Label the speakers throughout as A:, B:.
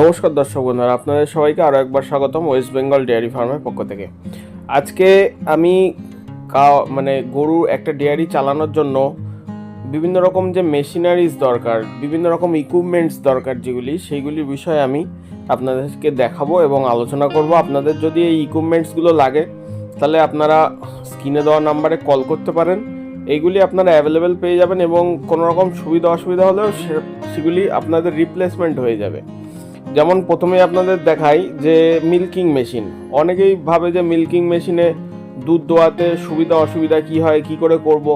A: নমস্কার দর্শক বন্ধুরা, আপনাদের সবাইকে আরও একবার স্বাগতম ওয়েস্ট বেঙ্গল ডেয়ারি ফার্মের পক্ষ থেকে। আজকে আমি গরু একটা ডেয়ারি চালানোর জন্য বিভিন্ন রকম যে মেশিনারিজ দরকার, বিভিন্ন রকম ইকুইপমেন্টস দরকার সেইগুলির বিষয়ে আমি আপনাদেরকে দেখাবো এবং আলোচনা করব। আপনাদের যদি এই ইকুইপমেন্টসগুলো লাগে তাহলে আপনারা স্ক্রিনে দেওয়া নাম্বারে কল করতে পারেন। এইগুলি আপনারা অ্যাভেলেবেল পেয়ে যাবেন এবং কোনো রকম সুবিধা অসুবিধা হলেও সেগুলি আপনাদের রিপ্লেসমেন্ট হয়ে যাবে। যেমন প্রথমে আপনাদের দেখাই যে মিল্কিং মেশিন। অনেকেই ভাবে যে মিল্কিং মেশিনে দুধ দোয়াতে সুবিধা অসুবিধা কী হয়, কী করে করব।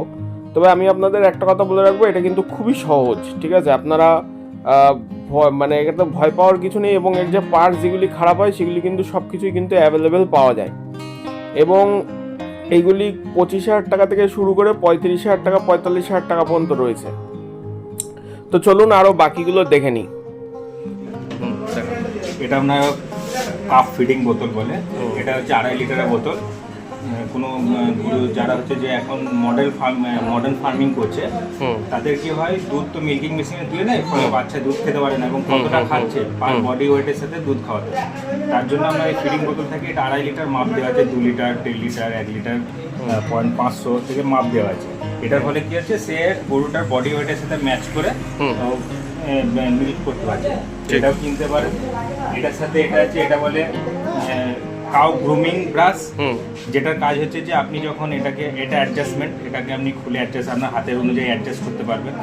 A: তবে আমি আপনাদের একটা কথা বলে রাখবো, এটা কিন্তু খুবই সহজ, ঠিক আছে? আপনারা এটাতে ভয় পাওয়ার কিছু নেই এবং এর যে পার্টস যেগুলি খারাপ হয় সেগুলি কিন্তু সব কিছুই কিন্তু অ্যাভেলেবেল পাওয়া যায়। এবং এইগুলি 25,000 টাকা থেকে শুরু করে 35,000 টাকা 45,000 টাকা পর্যন্ত রয়েছে। তো চলুন আরও বাকিগুলো দেখে নিই।
B: এটা আপনার কাপ ফিডিং বোতল বলে। এটা হচ্ছে 2.5 লিটারের বোতল। কোনো যারা হচ্ছে যে এখন মডার্ন ফার্মিং করছে তাদের কি হয়, দুধ তো মিল্কিং মেশিনে দিয়ে নেয়, ফলে বাচ্চা দুধ খেতে পারে না এবং কতটা খাচ্ছে পার বডি ওয়েটের সাথে দুধ খাওয়াতে। তার জন্য আমরা এই ফিডিং বোতল থাকে, এটা 2.5 লিটার মাপ দেওয়া আছে, 2 লিটার 1.5 লিটার 1 লিটার 0.5 থেকে মাপ দেওয়া আছে। এটার ফলে কি হচ্ছে, সে গরুটার বডি ওয়েটের সাথে ম্যাচ করে মিল্ক করতে পারছে। এটাও কিনতে পারেন। এটার সাথে এটা আছে, এটা বলে কাউ গ্রুমিং ব্রাশ, যেটার কাজ হচ্ছে যে আপনি যখন এটা অ্যাডজাস্টমেন্ট, এটাকে আপনি খুলে অ্যাডজাস্ট আপনার হাতের অনুযায়ী অ্যাডজাস্ট করতে পারবেন।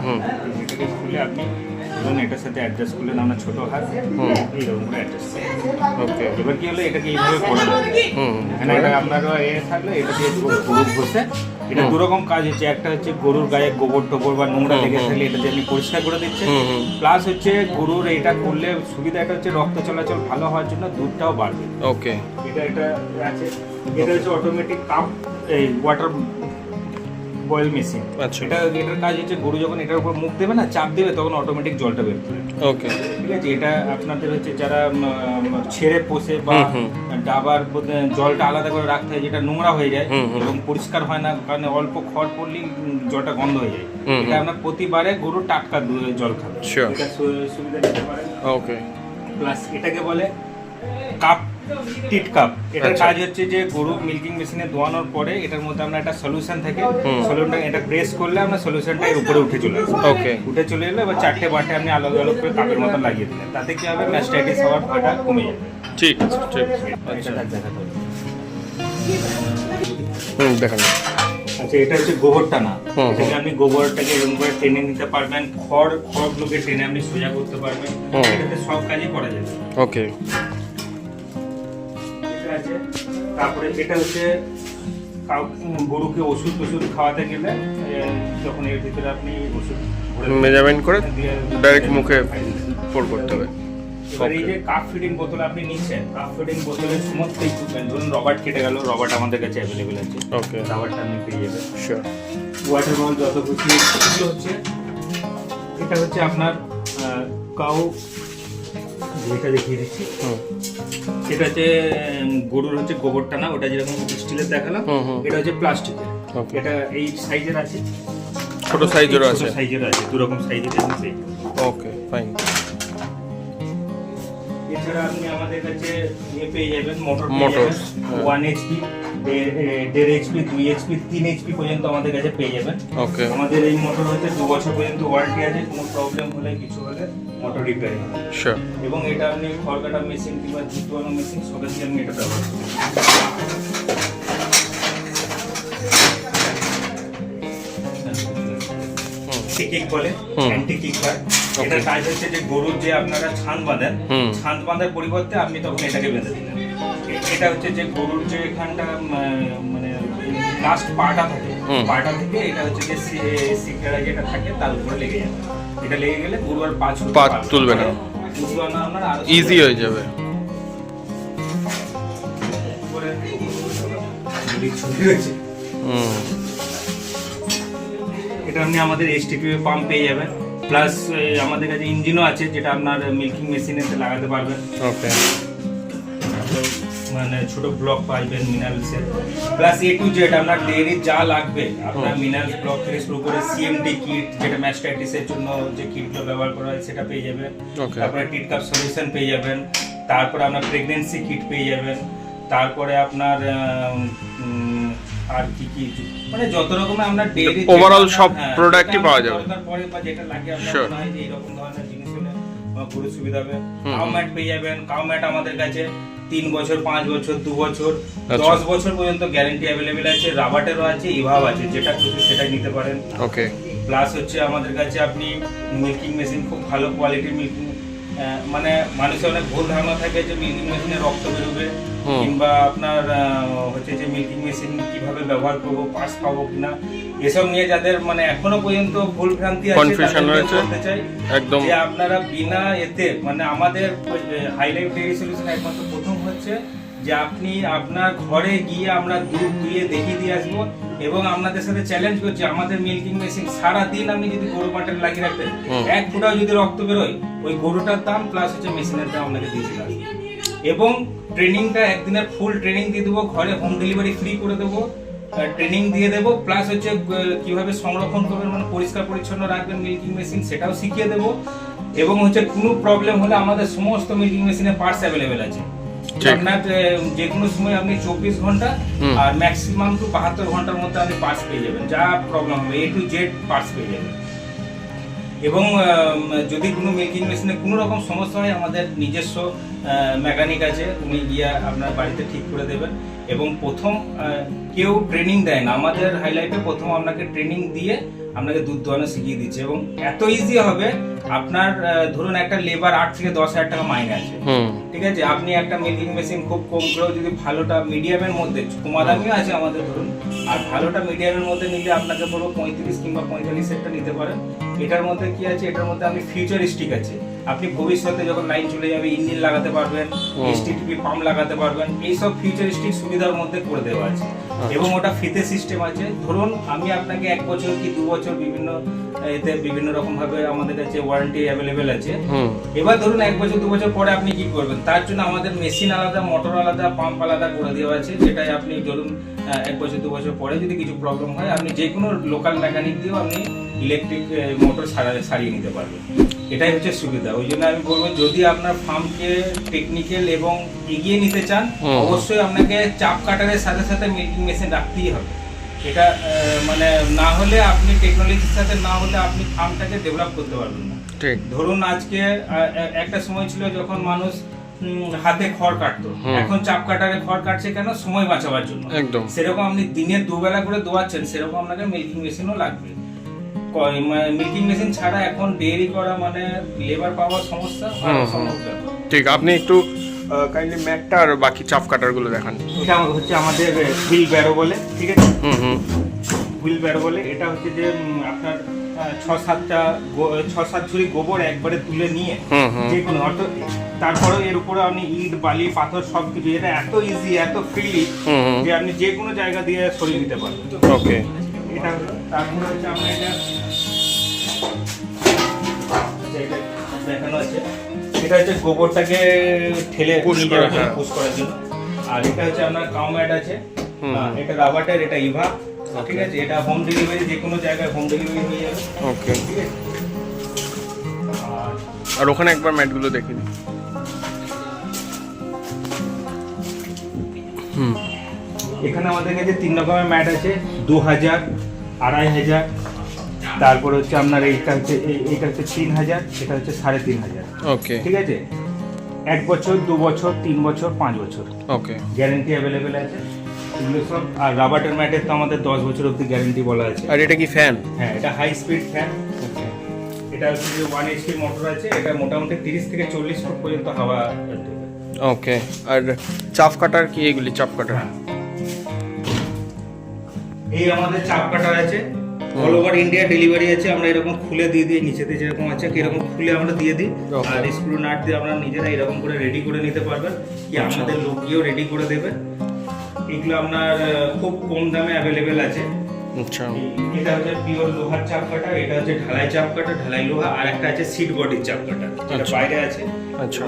B: এটাকে খুলে আপনি ধরুন এটার সাথে অ্যাডজাস্ট করলেন আপনার ছোটো হাত, এইরকম করে অ্যাডজাস্ট। ওকে, এবার কি হলো, এটাকে এইভাবে করে দেবেন। এখানে এটা আপনার থাকলে এটা দিয়ে গরু ঘষে, এটা দুরকম কাজ হচ্ছে। একটা হচ্ছে গরুর গায়ে গোবর টোবর বা নোংরা লেগে থাকলে এটা দিয়ে আপনি পরিষ্কার করে দিচ্ছেন। প্লাস হচ্ছে গরুর এটা করলে সুবিধাটা হচ্ছে রক্ত চলাচল ভালো হওয়ার জন্য দুধটাও বাড়বে।
A: ওকে,
B: এটা আছে। এটা হচ্ছে automatic cup water boil machine. আচ্ছা, এটার কাজ হচ্ছে গরু যখন এটার উপর মুখ দেবে না, চাপ দেবে, তখন অটোমেটিক জলটা বের করে। ওকে, ঠিক আছে। এটা আপনাদের হচ্ছে যারা ছেড়ে পোষে বা ডাবার জলটা আলাদা করে রাখতে হয়, যেটা নোংরা হয়ে যায় এবং পরিষ্কার হয় না, কারণ অল্প খড় পড়লেই জলটা গন্ধ হয়ে যায়। এটা আপনার প্রতিবারে গরু টাটকা জল খাবে, এটা সুবিধা নিতে পারেন। ওকে, প্লাস এটাকে বলে কাপ টিট কাপ। এটার কাজ হচ্ছে যে গরু মিল্কিং মেশিনে দোয়ানোর পরে এটার মধ্যে আমরা একটা সলিউশন থাকে, সলিউশনটা এটা প্রেস করলে আমরা সলিউশনটা এর উপরে উঠে চলে আসবে। ওকে, উঠে চলে এলে এবার 4টে বাটে আপনি আলাদা আলাদা করে কাপের মতো লাগিয়ে দিলেন। তাতে কি হবে, ম্যাস্টাইটিস হওয়ার ভয়টা কমে যাবে। ঠিক আছে, ঠিক আছে।
A: দেখেন।
B: আচ্ছা, এটা হচ্ছে গোবর টানা। এটাকে আপনি গোবরটাকে এরকম করে টেনে নিতে পারবেন, খড়গুলোকে টেনে আপনি সোজা করতে পারবেন। এটাতে সব কাজই করা যাবে। ওকে, তারপরে এটা হচ্ছে গরুকে ওষুধ খাওয়াতে গেলে যখন এর ভিতরে আপনি ওষুধ
A: মেজারমেন্ট করে ডাইরেক্ট মুখে পোর করতে হবে।
B: এবার এই যে কাপ ফিডিং বোতল আপনি নিচ্ছেন, কাপ ফিডিং বোতলের সমস্ত ইকুইপমেন্ট, ধরুন রবার্ট কেটে গেল, রবার্ট আমাদের কাছে অ্যাভেলেবেল আছে। ওকে, রবার্টটা আপনি পেয়ে যাবেন। শিওর। ওয়াটার বল যত কিছু হচ্ছে, এটা হচ্ছে আপনার কাউ, যেটা দেখিয়ে দিচ্ছি। এটা হচ্ছে গরুর হচ্ছে গোবর টানা, ওটা যেরকম স্টিলের দেখালাম, এটা হচ্ছে প্লাস্টিকের। এটা এই সাইজের আছে,
A: ছোট সাইজেরও আছে,
B: দুরকম সাইজের আছে।
A: ওকে, ফাইন।
B: এছাড়া আপনি আমাদের কাছে পেয়ে যাবেন motor 1 HP, 1.5 HP, 2 HP, 3 HP পর্যন্ত আমাদের কাছে পেয়ে যাবেন। ওকে, আমাদের এই মোটর হচ্ছে 2 বছর পর্যন্ত ওয়ারেন্টি আছে, কোনো প্রবলেম হলে কিছু হলে মোটর রিপেয়ারিং হবে। শিওর। এবং এটা আপনি খড় কাটা মেশিন কিংবা দুধ দোয়ানো মেশিন সবই আপনি এটা ব্যবহার করতে কিক বলে, অ্যান্টি কিক হয়। এটার কাজ হচ্ছে যে গরুর যে আপনারা ছাদ বাঁধেন, ছাদ বাঁধার পরিবর্তে আপনি তখন এটাকে বেঁধে দিলেন। এটা হচ্ছে যে গরুর যে এখানটা মানে লাস্ট পাটা থাকে, পাটা থেকে এটা হচ্ছে যে সিকড়া যেটা থাকে তার উপরে লেগে যাবে। এটা লেগে গেলে গরু আর পা তুলবে না,
A: ইজি হয়ে যাবে।
B: এটা আপনি আমাদের STP পাম্প পেয়ে যাবেন, প্লাস আমাদের কাছে ইঞ্জিনও আছে, যেটা আপনার মিল্কিং মেশিনেতে লাগাতে পারবেন। ওকে, মানে ছোট ব্লক পাইবেন মিনারেলসের, প্লাস A to Z আপনার ডেইরি যা লাগবে আপনার মিনারেলস ব্লক থেকে শুরু করে CMD কিট, যেটা ম্যাস্টাইটিসের জন্য যে কিটগুলো ব্যবহার করা হয় সেটা পেয়ে যাবেন। তারপরে টিটকাপ সলিউশন পেয়ে যাবেন, তারপরে আপনার প্রেগনেন্সি কিট পেয়ে যাবেন, তারপরে আপনার আর কি কি মানে যত রকমের আপনার ডেইরি
A: ওভারঅল সব প্রোডাক্টই পাওয়া যাবে।
B: তারপরে বা যেটা লাগে আপনার মনে হয় যে এরকম ধরনের জিনিস হলে পুরো সুবিধা হবে। কাউ ম্যাট পেয়ে যাবেন, কাউ ম্যাট আমাদের কাছে 3 বছর 5 বছর 2 বছর 10 বছর পর্যন্ত গ্যারান্টি অ্যাভেলেবেল আছে। রাবাটেরও আছে, ইভাব আছে, যেটা খুশি সেটাই নিতে পারেন।
A: ওকে।
B: প্লাস হচ্ছে আমাদের কাছে আপনি মিল্কিং মেশিন, খুব ভালো কোয়ালিটির মিল্কিং, মানে মানুষের অনেক ভুল ধারণা থাকে যে মিল্কিং মেশিনে রক্ত বেরোবে কিংবা আপনার হচ্ছে যে মিল্কিং মেশিন কিভাবে ব্যবহার করবো, পাস পাবো কিনা, এসব নিয়ে যাদের মানে এখনো পর্যন্ত ভুল ভ্রান্তি আছে,
A: কনফিউশন রয়েছে,
B: বলতে চাই
A: একদম
B: যে আপনারা বিনা এতে মানে আমাদের হাইলাইট ডেইরি সলিউশন একমাত্র প্রথম হচ্ছে যে আপনি আপনার ঘরে গিয়ে আমরা দুধ দুইয়ে দেখিয়ে দিয়ে আসবো এবং আপনাদের সাথে চ্যালেঞ্জ করছি, আমাদের মিল্কিং মেশিন সারা দিন আপনি যদি গরু মাঠে লাগিয়ে রাখতেন, এক ফোঁটাও যদি রক্ত বেরোয়, ওই গরুটার দাম প্লাস হচ্ছে মেশিনের দাম আপনাকে দিয়েছিল। এবং ট্রেনিংটা একদিনের ফুল ট্রেনিং দিয়ে দেবো, ঘরে হোম ডেলিভারি ফ্রি করে দেবো, ট্রেনিং দিয়ে দেবো, প্লাস হচ্ছে কিভাবে সংরক্ষণ করবেন মানে পরিষ্কার পরিচ্ছন্ন রাখবেন মিল্কিং মেশিন সেটাও শিখিয়ে দেবো। এবং হচ্ছে কোনো প্রবলেম হলে আমাদের সমস্ত মিল্কিং মেশিনের পার্টস অ্যাভেলেবেল আছে। আপনার যে কোনো সময় আপনি 24 ঘন্টা আর ম্যাক্সিমাম টু 72 ঘন্টার মধ্যে আপনি পার্টস পেয়ে যাবেন, যা প্রবলেম হবে A to Z পার্টস পেয়ে যাবেন। এবং যদি কোনো মিল্কিং মেশিনে কোনো রকম সমস্যা হয়, আমাদের নিজস্ব মেকানিক আছে, উনি গিয়ে আপনার বাড়িতে ঠিক করে দেবেন। এবং প্রথম কেউ ট্রেনিং দেয় না, আমাদের হাইলাইটে প্রথম আপনাকে ট্রেনিং দিয়ে আপনাকে দুধ দোয়ানো শিখিয়ে দিচ্ছে এবং এত ইজি হবে। আপনার ধরুন একটা লেবার 8 থেকে 10,000 টাকা মাইনে আছে, ঠিক আছে, আপনি একটা মিল্কিং মেশিন খুব কম করেও যদি ভালোটা মিডিয়ামের মধ্যে, কমা দামিও আছে আমাদের ধরুন, আর ভালোটা মিডিয়ামের মধ্যে নিলে আপনাকে বলবো 35 কিংবা 45,000 নিতে পারেন। এটার মধ্যে কি আছে, এটার মধ্যে আপনি ফিউচারিস্টিক আছে, আপনি ভবিষ্যতে যখন লাইন চলে যাবে ইঞ্জিন লাগাতে পারবেন, STTP পাম্প লাগাতে পারবেন, এইসব ফিউচারিস্টিক সুবিধার মধ্যে করে দেওয়া আছে। এবং ওটা ফিতে সিস্টেম আছে, ধরুন আমি আপনাকে 1 বছর কি 2 বছর বিভিন্ন এতে বিভিন্ন রকম ভাবে আমাদের কাছে ওয়ারেন্টি অ্যাভেলেবেল আছে। এবার ধরুন 1 বছর 2 বছর পরে আপনি কি করবেন, তার জন্য আমাদের মেশিন আলাদা, মোটর আলাদা, পাম্প আলাদা করে দেওয়া আছে, যেটাই আপনি ধরুন 1 বছর 2 বছর পরে যদি কিছু প্রবলেম হয়, আপনি যে কোনো লোকাল মেকানিক দিয়েও আপনি ইলেকট্রিক মোটর সারিয়ে নিতে পারবেন। এটাই হচ্ছে সুবিধা। ওই জন্য আমি বলবো, যদি আপনার ফার্মকে টেকনিক্যাল এবং এগিয়ে নিতে চান, অবশ্যই আপনাকে চাপ কাটারের সাথে সাথে মিল্কিং মেশিন রাখতেই হবে। এটা মানে না হলে আপনি টেকনোলজির সাথে না হলে আপনি ফার্মটাকে ডেভেলপ করতে পারবেন না। ধরুন আজকে একটা সময় ছিল যখন মানুষ হাতে খড় কাটতো, এখন চাপ কাটারে খড় কাটছে কেন, সময় বাঁচাবার জন্য। সেরকম আপনি দিনে 2 বেলা করে দোয়াচ্ছেন, সেরকম আপনাকে মিল্কিং মেশিনও লাগবে। মিল্কিং মেশিন ছাড়া এখন ডেয়ারি করা মানে লেবার পাওয়ার সমস্যা।
A: ঠিক, আপনি একটু কাইন্ডলি ম্যাটটা আর বাকি চাপ কাটার গুলো দেখান।
B: এটা হচ্ছে আমাদের হুইল ব্যারো বলে, ঠিক আছে, হুইল ব্যারো বলে। এটা হচ্ছে যে আপনার 6-7 ঝুড়ি গোবর একবারে তুলে নিয়ে যে কোনো অর্থাৎ, তারপরে এর উপরে আপনি ইট বালি পাথর সবকিছু, এটা এত ইজি এত ফ্রিলি যে আপনি যে কোনো জায়গা দিয়ে সরিয়ে দিতে পারবেন।
A: ওকে।
B: এটা তারপরে হচ্ছে আমরা এটা দেখানো আছে, এটা হচ্ছে গোবরটাকে ঠেলে পুশ করার জন্য। আর এটা হচ্ছে আপনার কাউ ম্যাট আছে, এটা রাবারের, এটা ইভা, ঠিক আছে, এটা হোম ডেলিভারি, যে কোনো জায়গায় হোম ডেলিভারি হয়ে যাবে।
A: ওকে,
B: ঠিক আছে।
A: আর ওখানে একবার ম্যাটগুলো দেখে নিই।
B: এখানে আমাদের কাছে 3 রকমের ম্যাট আছে, 2000, 2500, তারপর হচ্ছে আপনার এইটা হচ্ছে 3000, এটা হচ্ছে 3500।
A: ওকে,
B: ঠিক আছে। 1 বছর 2 বছর 3 বছর 5 বছর
A: ওকে
B: গ্যারান্টি অ্যাভেলেবেল আছে এগুলো সব। আর রাবারের ম্যাটের তো আমাদের 10 বছর অবধি গ্যারান্টি বলা আছে।
A: আর এটা কি ফ্যান?
B: হ্যাঁ, এটা হাই স্পিড ফ্যান। ওকে, এটা হচ্ছে যে 1 HP মোটর আছে, এটা মোটামুটি 30 থেকে 40 ফুট পর্যন্ত হাওয়া দেবে।
A: ওকে। আর চাপ কাটার কি এগুলি চাপ কাটার?
B: এই আমাদের চাপ কাটার আছে, অল ওভার ইন্ডিয়া ডেলিভারি আছে। আমরা এরকম খুলে দিয়ে দিই, নিচেতে যেরকম আছে এরকম খুলে আমরা দিয়ে দিই। আর স্ক্রু নাট দিয়ে আমরা নিজেরা এরকম করে রেডি করে নিতে পারবেন, কি আমাদের লোক গিয়েও রেডি করে দেবে। এগুলো আপনার খুব কম দামে অ্যাভেলেবেল আছে।
A: আচ্ছা,
B: এটা হচ্ছে পিওর লোহার চাপ কাটা, এটা হচ্ছে ঢালাই চাপ কাটা, ঢালাই লোহা, আর একটা আছে সিট বডির চাপ কাটা, যেটা বাইরে আছে।
A: আচ্ছা,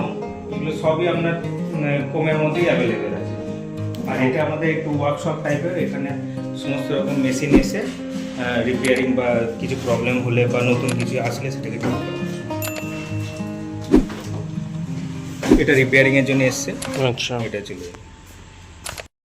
B: এগুলো সবই আপনার কমের মধ্যেই অ্যাভেলেবেল আছে। আর এটা আমাদের একটু ওয়ার্কশপ টাইপের, এখানে সমস্ত রকম মেশিন এসে রিপেয়ারিং বা কিছু প্রবলেম হলে বা নতুন কিছু আসলে সেটাকে ঠিক করা হয়। এটা রিপেয়ারিং এর জন্য এসছে,
A: আচ্ছা।
B: এটা চলে যাবে।